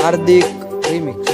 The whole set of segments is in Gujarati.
હાર્દિક રિમિક્સ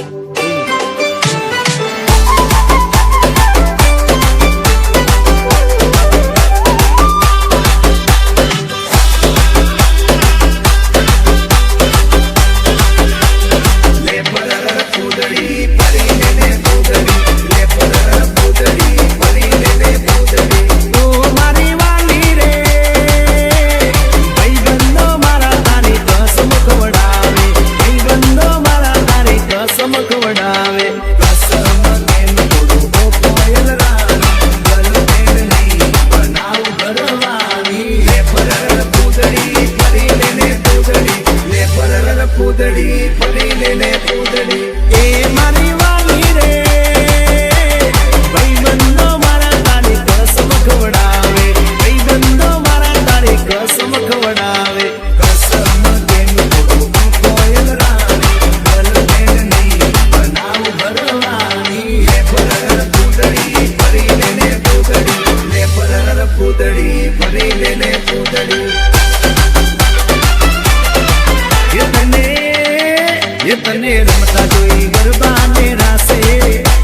તને રમતા જોઈ ગરબાને રાસે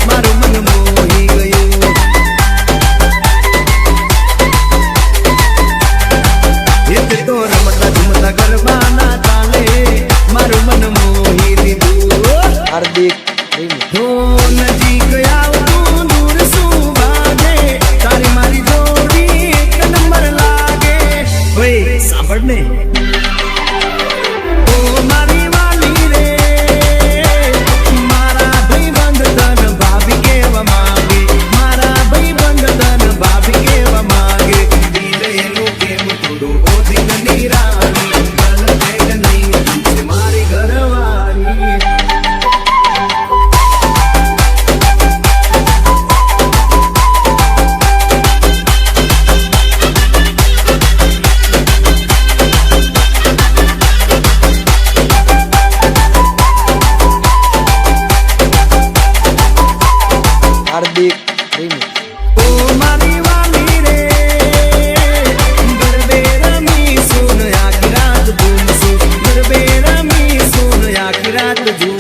મારું મન મોહી ગયું એ તો રમતા ઝૂમતા ગરબાના તાલે મારું મન મોહી લીધું હાર્દિક તો નજીક આવતું દૂર શું ભાગે તારી મારી જોડી એક નંબર લાગે ભાઈ સાંભળ ને હાર્દિક રિમિક્સ ઓ મારી વાલી રે ગરબે રમી સુન આખી રાત ધૂમ સુન ગરબે રમી સુન આખી રાત ધૂમ